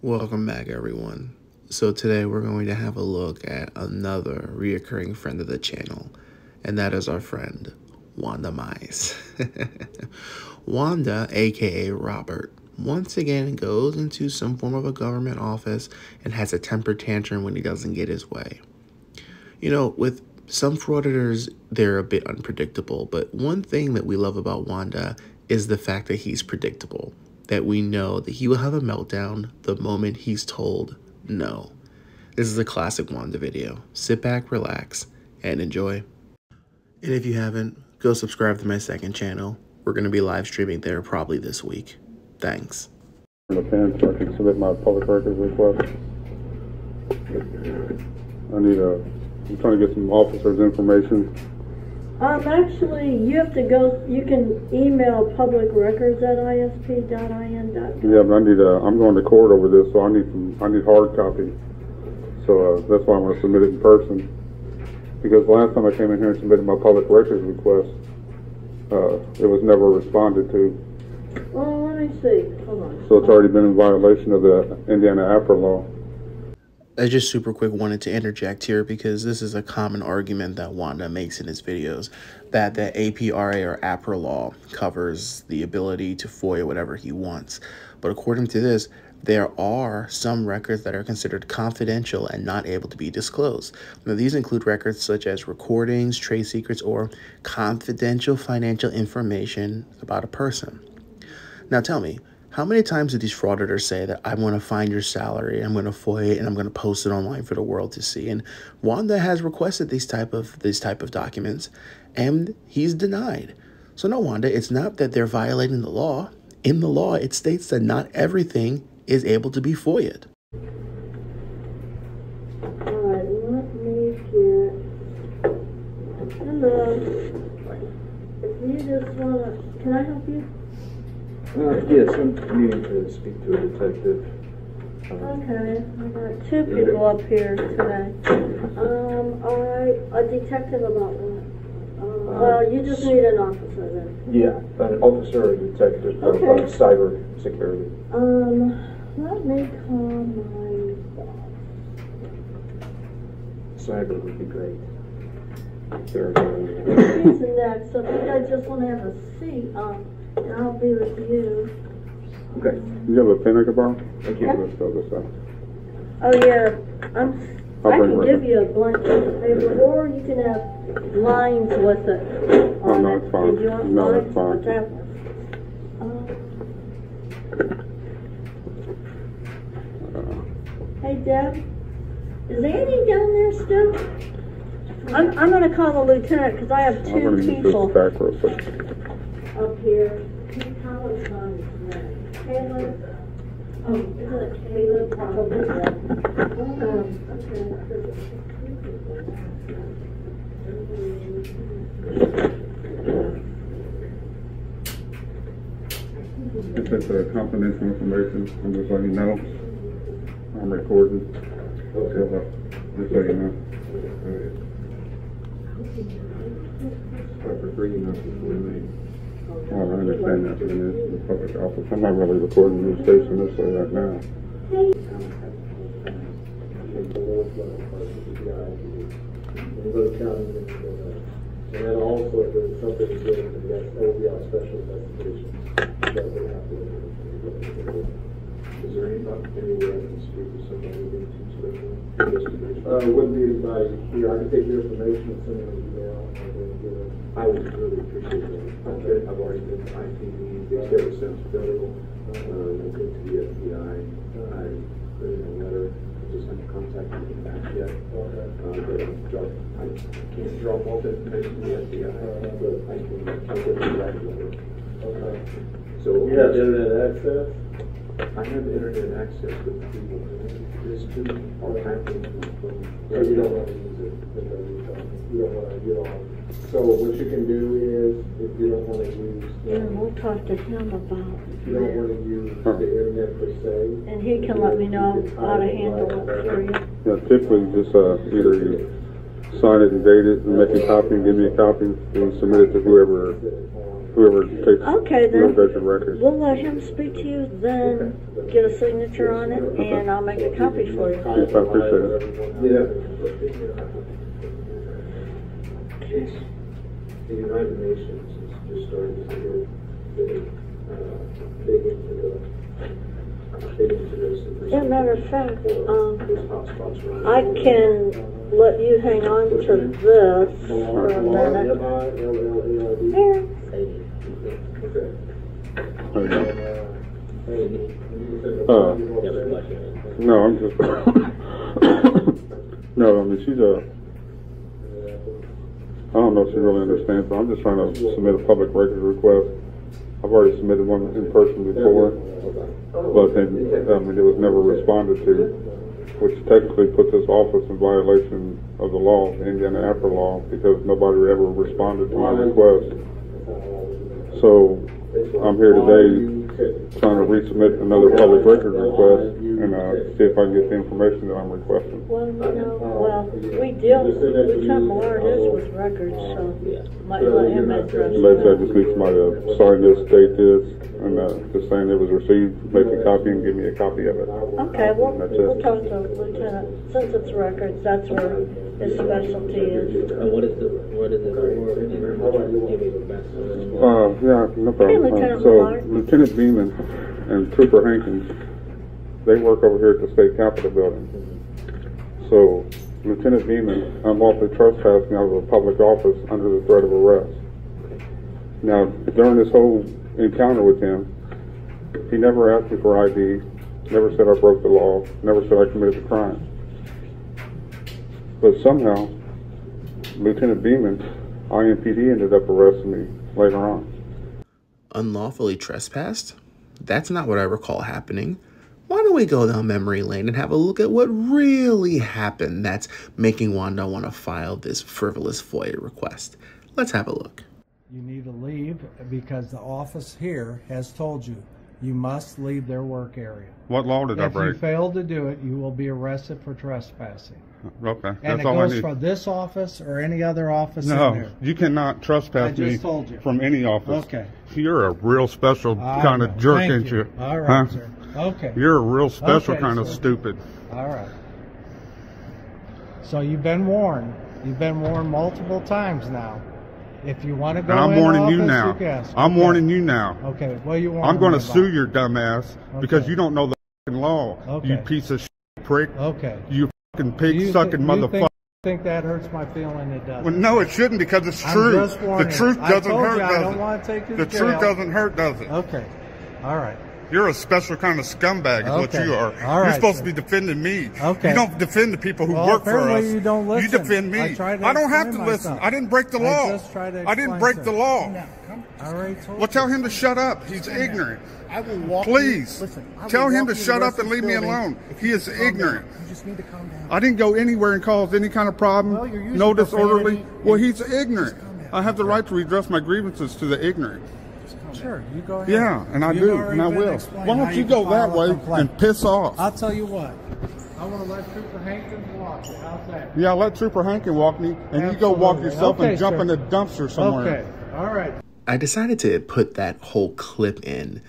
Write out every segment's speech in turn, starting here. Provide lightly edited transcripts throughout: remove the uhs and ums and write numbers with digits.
Welcome back, everyone. So today we're going to have a look at another reoccurring friend of the channel, and that is our friend, Wanda Mize. Wanda, aka Robert, once again goes into some form of a government office and has a temper tantrum when he doesn't get his way. You know, with some frauditors, they're a bit unpredictable, but one thing that we love about Wanda is the fact that he's predictable. That we know that he will have a meltdown the moment he's told no. This is a classic Wanda video. Sit back, relax, and enjoy. And if you haven't, go subscribe to my second channel. We're going to be live streaming there probably this week. Thanks. The pen so I can submit my public records request. I'm trying to get some officers' information. Actually, you have to go, you can email publicrecords@isp.in.gov. Yeah, but I'm going to court over this, so I need hard copy. So that's why I'm going to submit it in person. Because last time I came in here and submitted my public records request, it was never responded to. Well, let me see. Hold on. So it's already been in violation of the Indiana APRA law. I just super quick wanted to interject here because this is a common argument that Wanda makes in his videos, that the APRA or APRA law covers the ability to FOIA whatever he wants. But according to this, there are some records that are considered confidential and not able to be disclosed. Now, these include records such as recordings, trade secrets, or confidential financial information about a person. Now tell me, how many times do these frauditors say that I'm going to find your salary, I'm going to FOIA it, and I'm going to post it online for the world to see? And Wanda has requested these type of documents, and he's denied. So no, Wanda, it's not that they're violating the law. In the law, it states that not everything is able to be FOIA'd. Alright, let me get... Hello. If you just want to... Can I help you? Yes, I'm needing to speak to a detective. Okay, I got two people up here today. Alright, a detective about what? Well, you just need an officer then. Yeah, an officer or detective of cyber security. Let me call my boss. Cyber would be great. He's next, so if you guys just want to have a seat, and I'll be with you. Okay. You have a pen I can borrow? Thank you. Let's fill this out. Oh yeah, I can give you a blank piece of paper, or you can have lines with it. Oh, no, it's fine. Did you want No, lines? it's fine. Okay. Hey Deb, is Annie down there still? I'm going to call the lieutenant because I have two people back real quick. up here. Can you call his name? Caleb? Oh, is it Caleb? Probably. If it's confidential information, I'm just letting you know. I'm recording. Okay. Just so you know. Perfect reading up before me. Oh, I understand that, but it is the public office. I'm not really recording the station this way right now. And then also, if there's something to do, that will be our special investigation. That would have to. Is there any way I can speak to somebody with special investigation? Wouldn't be anybody here. I can take your information and send it an email and then give it. I would really appreciate that. Okay. I've already been to ITV. They said it sounds federal. I went to the FBI. I put in a letter. I just haven't contacted them back yet. But I can't drop off information to the FBI, but I can get the right letter. Okay. So You have internet access? I have internet access with people. There's two hacking. So you don't want to use it. You don't want to get on. So what you can do is, if you don't want to use, Yeah, we'll talk to him about if you don't want to use the internet per se. and he can let me know how to handle it for you. Yeah, typically just either you sign it and date it and make a copy and give me a copy and submit it to whoever whoever takes, Okay, then. whoever does your records. We'll let him speak to you, then get a signature on it, and I'll make a copy for you. Yes, I appreciate it. Yeah. The United Nations is just starting to get big into this. As a matter of fact, These hotspots around. I can let you hang on to this for a minute. Here. No, I'm just. No, I mean, she's a. I don't know if she really understands, but I'm just trying to submit a public records request. I've already submitted one in person before, but then, I mean, it was never responded to, which technically puts this office in violation of the law, the Indiana APRA law, because nobody ever responded to my request. So I'm here today trying to resubmit another public records request and see if I can get the information that I'm requesting. Well, we Lieutenant Millard is with records, so might let him address Maybe I that. just need somebody to sign this, date this, and just saying it was received, make a copy and give me a copy of it. Okay, well, That's it. we'll talk to Lieutenant, since it's records, that's where his specialty is. And what is it for? Give me the best. Yeah, no problem. Hey, Lieutenant So, Millard. Lieutenant Beeman and Trooper Hankins, they work over here at the State Capitol building. So, Lieutenant Beeman unlawfully trespassed me out of a public office under the threat of arrest. Now, during this whole encounter with him, he never asked me for ID, never said I broke the law, never said I committed the crime. But somehow, Lieutenant Beeman, IMPD, ended up arresting me later on. Unlawfully trespassed? That's not what I recall happening. Why don't we go down memory lane and have a look at what really happened that's making Wanda want to file this frivolous FOIA request? Let's have a look. You need to leave because the office here has told you you must leave their work area. What law did I If you break? fail to do it, you will be arrested for trespassing. Okay, And that's it all I goes need. for this office or any other office in No, there. you cannot trespass I just me told you. from any office. Okay. You're a real special I kind know. of jerk, Thank ain't you? All right, Huh? sir. Okay. You're a real special Okay, kind of sir. stupid. All right. So you've been warned. You've been warned multiple times now. If you want to go And I'm in warning office, you now. can. I'm Okay. warning you now. Okay. Well, you warn I'm going to me sue about. your dumb ass because Okay. you don't know the fucking law. Okay. You piece of shit prick. Okay. You fucking Do pig you sucking thi- you motherfucker. think that hurts my feeling? It doesn't. Well, no, it shouldn't because it's I'm true. just The warning truth you. doesn't I told hurt, you I does don't it? want to take you The to truth jail. doesn't hurt, does it? Okay. All right. You're a special kind of scumbag, is what Okay. you are. All You're right, supposed sir. to be defending me. Okay. You don't defend the people who Well, work for apparently us. you don't listen. You defend me. I tried to don't have to explain listen. myself. I didn't break the I law. just tried to I didn't explain, break sir. the law. I already told Well, you. tell him to shut up. He's ignorant. I will walk Please. you. Listen, I will Tell him walk to you shut the up rest and of leave the me building alone. if He you is just calm down. ignorant. You just need to calm down. I didn't go anywhere and cause any kind of problem. Well, you're using No disorderly. profanity Well, and- he's ignorant. Just calm down. I have the right to redress my grievances to the ignorant. Sure, you go ahead. Yeah, and I You've do, already and I been will. explained Why how don't you can go file that a way complaint. and piss off? I'll tell you what. I want to let Trooper Hankins walk you. How's that? Yeah, let Trooper Hankin walk me, and you go walk Absolutely. yourself Okay, and jump sir. in the dumpster somewhere. Okay. All right. I decided to put that whole clip in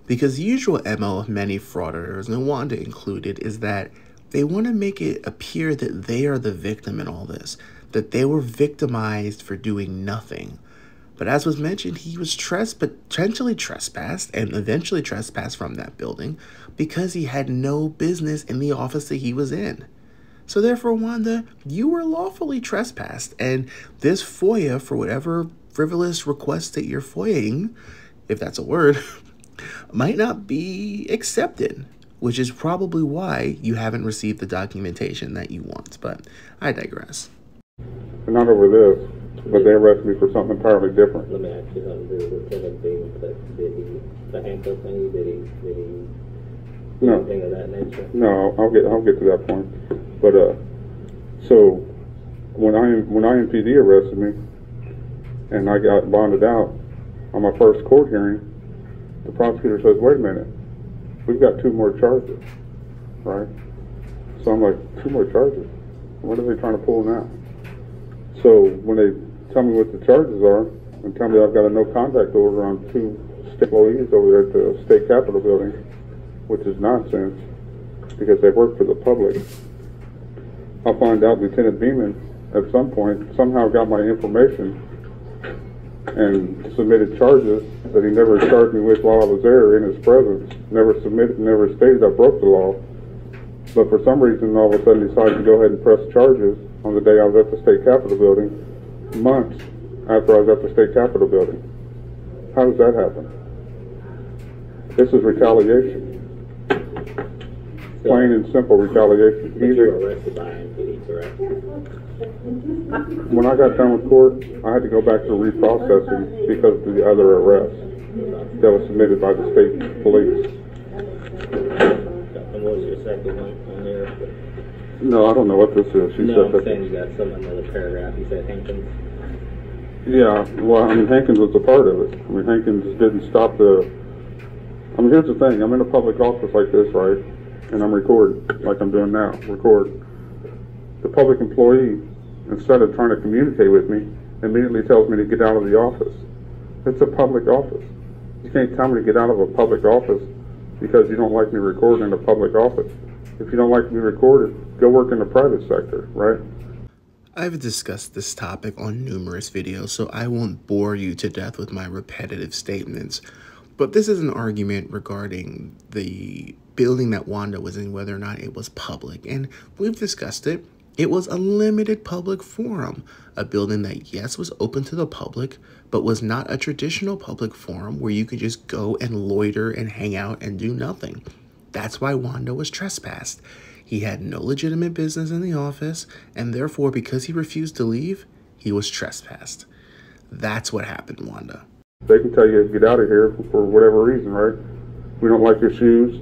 because the usual MO of many frauditors, and Wanda included, is that they want to make it appear that they are the victim in all this, that they were victimized for doing nothing. But as was mentioned, he was potentially trespassed and eventually trespassed from that building because he had no business in the office that he was in. So therefore, Wanda, you were lawfully trespassed, and this FOIA, for whatever frivolous request that you're FOIAing, if that's a word, might not be accepted, which is probably why you haven't received the documentation that you want. But I digress. Not over this, but they arrested me for something entirely different. Let me ask you something. Did Lieutenant Beam, did he, the handcuff thing, did he do No. anything of that nature? No, I'll get to that point. But so when IMPD arrested me and I got bonded out on my first court hearing, the prosecutor says, "Wait a minute, we've got 2 more charges, right?" So I'm like, 2 more charges? What are they trying to pull now? So when they tell me what the charges are, and tell me I've got a no contact order on 2 state employees over there at the state capitol building, which is nonsense because they work for the public. I'll find out Lieutenant Beeman at some point somehow got my information and submitted charges that he never charged me with while I was there in his presence. Never stated I broke the law. But for some reason, all of a sudden decided to go ahead and press charges on the day I was at the state capitol building, months after I was at the state capitol building. How does that happen? This is retaliation. Plain and simple retaliation. But you were arrested by IMPD, correct? When I got done with court, I had to go back to reprocessing because of the other arrest that was submitted by the state police. And what was your second one on there? No, I don't know what this is. She No, said I'm saying you got some another paragraph. You said Hankins. Yeah, well, I mean, Hankins was a part of it. I mean, Hankins didn't stop the... I mean, here's the thing. I'm in a public office like this, right? And I'm recording, like I'm doing now, record. The public employee, instead of trying to communicate with me, immediately tells me to get out of the office. It's a public office. You can't tell me to get out of a public office because you don't like me recording in a public office. If you don't like me recorded, go work in the private sector, right? I've discussed this topic on numerous videos, so I won't bore you to death with my repetitive statements. But this is an argument regarding the building that Wanda was in, whether or not it was public. And we've discussed it. It was a limited public forum, a building that, yes, was open to the public, but was not a traditional public forum where you could just go and loiter and hang out and do nothing. That's why Wanda was trespassed. He had no legitimate business in the office, and therefore, because he refused to leave, he was trespassed. That's what happened, Wanda. They can tell you to get out of here for whatever reason, right? We don't like your shoes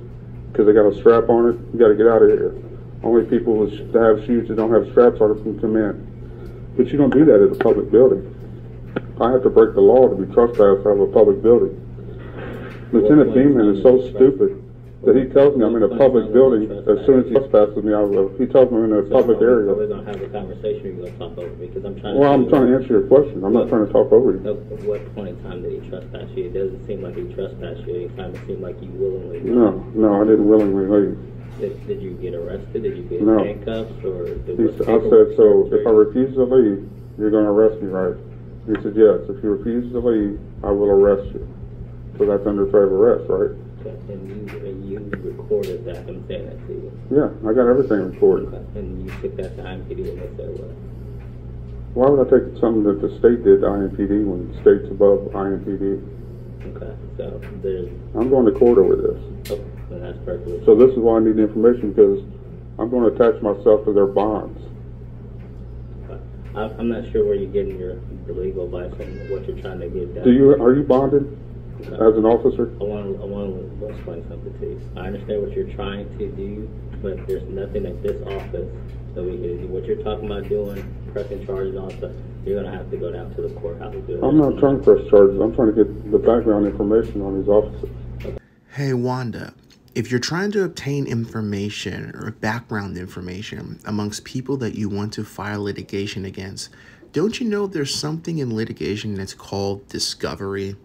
because they got a strap on it. You got to get out of here. Only people that have shoes that don't have straps on can come in. But you don't do that at a public building. I have to break the law to be trespassed out of a public building. Lieutenant Beeman is so stupid that he tells me I'm in a public building as soon as he trespasses me out of. He tells me I'm in a public area. We're going to have a conversation, or you're going to talk over me, because I'm trying to... Well, I'm trying to answer your question. I'm not trying to talk over you. At what point in time did he trespass you? It doesn't seem like he trespassed you. It kind of seemed like you willingly... No, I didn't willingly leave. Did you get arrested? Did you get No. handcuffs? Or I said, so if I refuse to leave, you're going to arrest me, right? He said, yes. If you refuse to leave, I will arrest you. So that's under threat of arrest, right? And you recorded that, him saying that to you? Yeah, I got everything recorded. Okay. And you took that to IMPD and they said what? Why would I take something that the state did to IMPD when the state's above IMPD? Okay, so there's... I'm going to court over this. Oh, and that's perfectly... So this is why I need the information, because I'm going to attach myself to their bonds. I'm not sure where you're getting your legal advice on what you're trying to get done. Are you bonded as an officer? I want to explain something to you. I understand what you're trying to do, but there's nothing at this office that we can do. What you're talking about doing, pressing charges on stuff, you're going to have to go down to the courthouse and do it. I'm not trying to press charges. I'm trying to get the background information on these officers. Okay. Hey, Wanda, if you're trying to obtain information or background information amongst people that you want to file litigation against, don't you know there's something in litigation that's called discovery?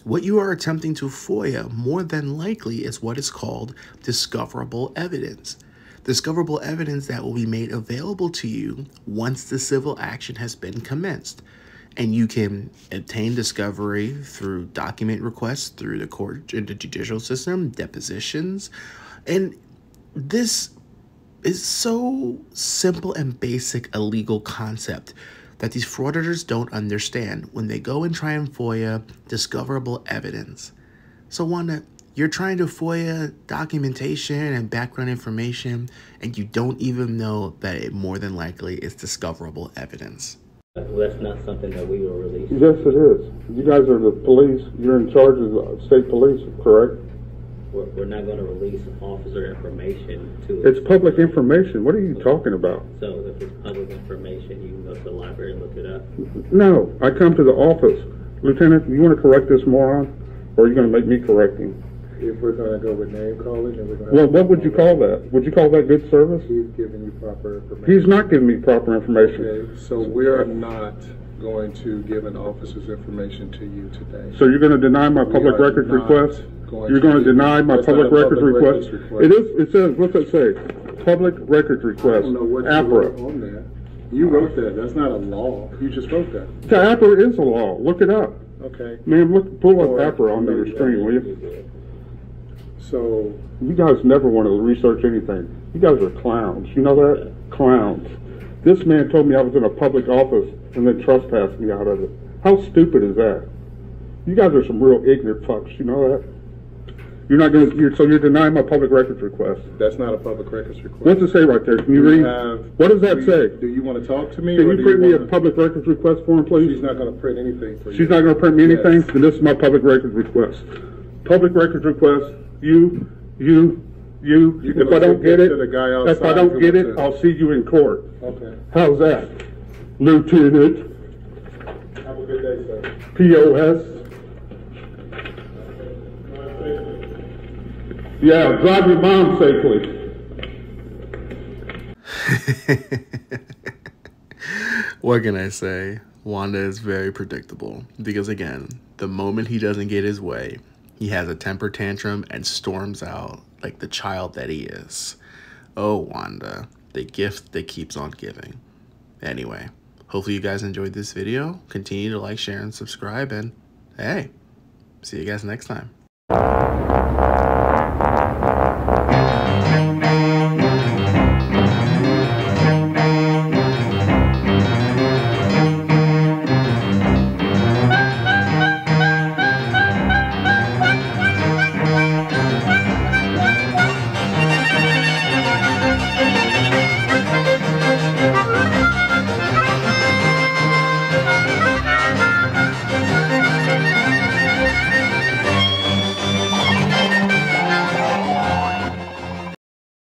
What you are attempting to FOIA more than likely is what is called discoverable evidence. Discoverable evidence that will be made available to you once the civil action has been commenced. And you can obtain discovery through document requests, through the court and the judicial system, depositions. And this is so simple and basic a legal concept that these frauditors don't understand when they go and try and FOIA discoverable evidence. So Wanda, you're trying to FOIA documentation and background information, and you don't even know that it more than likely is discoverable evidence. Well, that's not something that we will release. Yes, it is. You guys are the police. You're in charge of the state police, correct? We're not going to release officer information to... It's public information. What are you talking about? So if it's public information, you can go to the library and look it up? No, I come to the office. Lieutenant, you want to correct this moron? Or are you going to make me correct him? If we're going to go with name calling, then we're going to... Well, what would you call that? Would you call that good service? He's giving you proper information. He's not giving me proper information. Okay, so we're not going to give an officer's information to you today. So you're going to deny my public records request? You're going to deny my public records request? It is. It says, what's it say? Public records request. I don't know what you APRA. wrote on there. You wrote that. That's not a law. You just wrote that. The APRA is a law. Look it up. Okay. Ma'am, pull up Or- APRA on your screen, will you? So, You guys never want to research anything. You guys are clowns. You know that? Clowns. This man told me I was in a public office and then trespassed me out of it. How stupid is that? You guys are some real ignorant fucks. You know that? You're not going to. So you're denying my public records request. that's not a public records request. What's it say right there? Can you Do read? you have- What does that say? Do you want to talk to me? Can or you do print me a wanna- public records request form, please? She's not going to print anything for you. She's not going to print me anything? Yes. Then this is my public records request. Public records request. You. You can If I don't take get that it, to the guy if I outside don't who get wants it, to- I'll see you in court. Okay. How's that, Lieutenant? Have a good day, sir. POS. Yeah, drive your mom safely. What can I say? Wanda is very predictable because, again, the moment he doesn't get his way, he has a temper tantrum and storms out like the child that he is. Oh, Wanda, the gift that keeps on giving. Anyway, hopefully you guys enjoyed this video. Continue to like, share, and subscribe, and hey, see you guys next time.